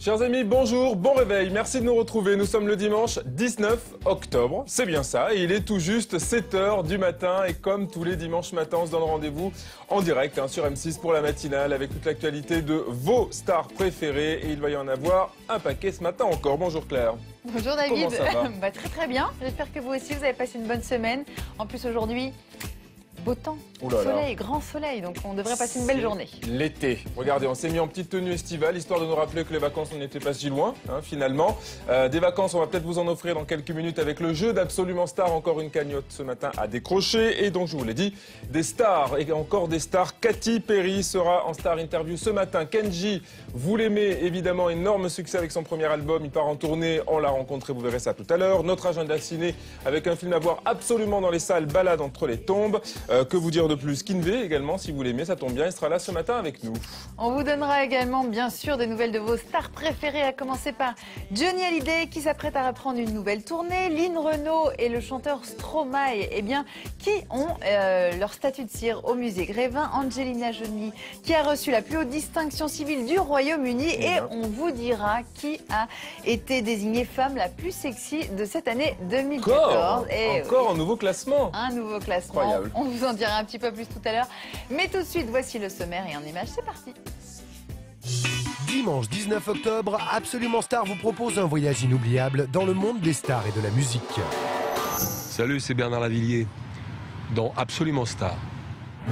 Chers amis, bonjour, bon réveil, merci de nous retrouver. Nous sommes le dimanche 19 octobre, c'est bien ça, et il est tout juste 7 h du matin. Et comme tous les dimanches matins, on se donne rendez-vous en direct sur M6 pour la matinale avec toute l'actualité de vos stars préférées. Et il va y en avoir un paquet ce matin encore. Bonjour Claire. Bonjour David. Comment ça va? Très bien, j'espère que vous aussi vous avez passé une bonne semaine. En plus aujourd'hui, beau temps, soleil, grand soleil, donc on devrait passer une belle journée. L'été. Regardez, on s'est mis en petite tenue estivale, histoire de nous rappeler que les vacances n'étaient pas si loin, finalement. Des vacances, on va peut-être vous en offrir dans quelques minutes avec le jeu d'Absolument Star. Encore une cagnotte ce matin à décrocher. Et donc, je vous l'ai dit, des stars et encore des stars. Katy Perry sera en star interview ce matin. Kenji, vous l'aimez, évidemment, énorme succès avec son premier album. Il part en tournée, on l'a rencontré, vous verrez ça tout à l'heure. Notre agenda ciné avec un film à voir absolument dans les salles, Balade entre les tombes. Que vous dire de plus? Kinvey également, si vous l'aimez, ça tombe bien, il sera là ce matin avec nous. On vous donnera également, bien sûr, des nouvelles de vos stars préférées, à commencer par Johnny Hallyday, qui s'apprête à reprendre une nouvelle tournée. Lynn Renaud et le chanteur Stromae, qui ont leur statut de cire au musée Grévin. Angelina Jolie, qui a reçu la plus haute distinction civile du Royaume-Uni. Et on vous dira qui a été désignée femme la plus sexy de cette année 2014. Encore un nouveau classement. Un nouveau classement. Incroyable. On vous en dira un petit peu plus tout à l'heure. Mais tout de suite, voici le sommaire et en images, c'est parti. Dimanche 19 octobre, Absolument Star vous propose un voyage inoubliable dans le monde des stars et de la musique. Salut, c'est Bernard Lavillier, dans Absolument Star.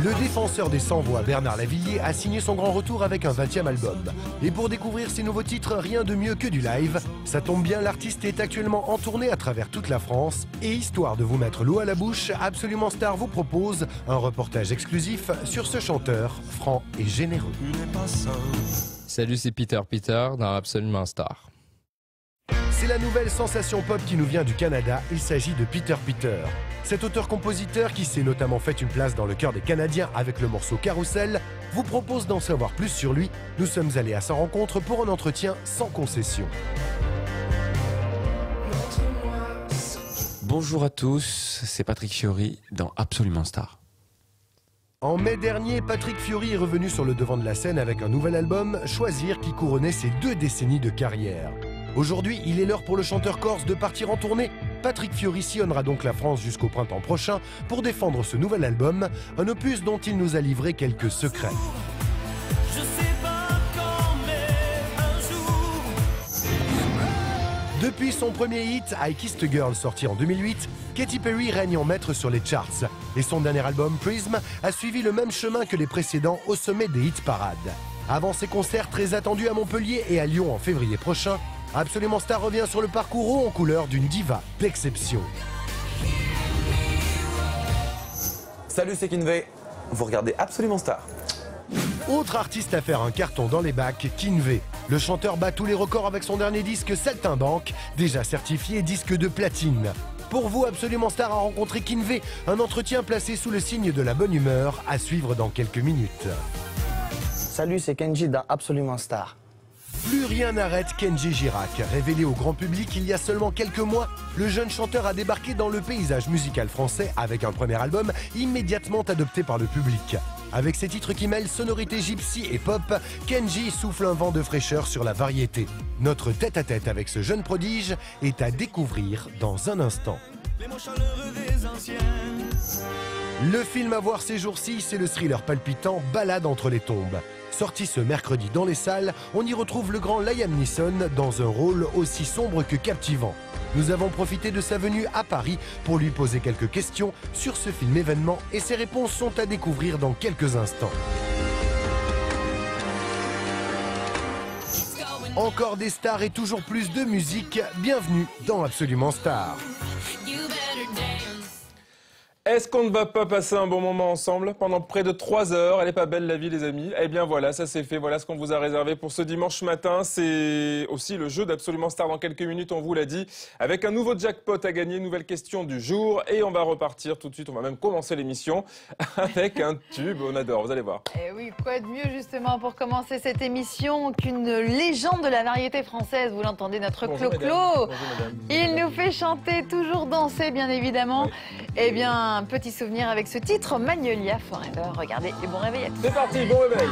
Le défenseur des sans-voix, Bernard Lavillier, a signé son grand retour avec un 20e album. Et pour découvrir ses nouveaux titres, rien de mieux que du live. Ça tombe bien, l'artiste est actuellement en tournée à travers toute la France. Et histoire de vous mettre l'eau à la bouche, Absolument Star vous propose un reportage exclusif sur ce chanteur franc et généreux. Salut, c'est Peter dans Absolument Star. C'est la nouvelle sensation pop qui nous vient du Canada. Il s'agit de Peter. Cet auteur-compositeur, qui s'est notamment fait une place dans le cœur des Canadiens avec le morceau Carousel, vous propose d'en savoir plus sur lui. Nous sommes allés à sa rencontre pour un entretien sans concession. Bonjour à tous, c'est Patrick Fiori dans Absolument Star. En mai dernier, Patrick Fiori est revenu sur le devant de la scène avec un nouvel album, Choisir, qui couronnait ses 2 décennies de carrière. Aujourd'hui, il est l'heure pour le chanteur corse de partir en tournée. Patrick Fiori sillonnera donc la France jusqu'au printemps prochain pour défendre ce nouvel album, un opus dont il nous a livré quelques secrets. Depuis son premier hit, I Kissed a Girl, sorti en 2008, Katy Perry règne en maître sur les charts. Et son dernier album, Prism, a suivi le même chemin que les précédents au sommet des hit parades. Avant ses concerts très attendus à Montpellier et à Lyon en février prochain, Absolument Star revient sur le parcours haut en couleur d'une diva d'exception. Salut, c'est Kinvey. Vous regardez Absolument Star. Autre artiste à faire un carton dans les bacs, Kinvey. Le chanteur bat tous les records avec son dernier disque Saltimbanque, déjà certifié disque de platine. Pour vous, Absolument Star a rencontré Kinvey, un entretien placé sous le signe de la bonne humeur, à suivre dans quelques minutes. Salut, c'est Kenji dans Absolument Star. Plus rien n'arrête Kenji Girac. Révélé au grand public il y a seulement quelques mois, le jeune chanteur a débarqué dans le paysage musical français avec un premier album immédiatement adopté par le public. Avec ses titres qui mêlent sonorité gypsy et pop, Kenji souffle un vent de fraîcheur sur la variété. Notre tête-à-tête avec ce jeune prodige est à découvrir dans un instant. Le film à voir ces jours-ci, c'est le thriller palpitant Balade entre les tombes. Sorti ce mercredi dans les salles, on y retrouve le grand Liam Neeson dans un rôle aussi sombre que captivant. Nous avons profité de sa venue à Paris pour lui poser quelques questions sur ce film événement et ses réponses sont à découvrir dans quelques instants. Encore des stars et toujours plus de musique, bienvenue dans Absolument Star. Est-ce qu'on ne va pas passer un bon moment ensemble pendant près de 3 heures? Elle est pas belle la vie les amis? Eh bien voilà, ça c'est fait, voilà ce qu'on vous a réservé pour ce dimanche matin. C'est aussi le jeu d'Absolument Star dans quelques minutes, on vous l'a dit, avec un nouveau jackpot à gagner, nouvelle question du jour. Et on va repartir tout de suite, on va même commencer l'émission avec un tube, on adore, vous allez voir. Et oui, quoi de mieux justement pour commencer cette émission qu'une légende de la variété française, vous l'entendez, notre Clo-Clo. Il nous fait chanter, toujours danser bien évidemment. Oui. Eh bien, un petit souvenir avec ce titre, Magnolia Forever. Regardez, et bon réveil à tous. C'est parti, bon réveil.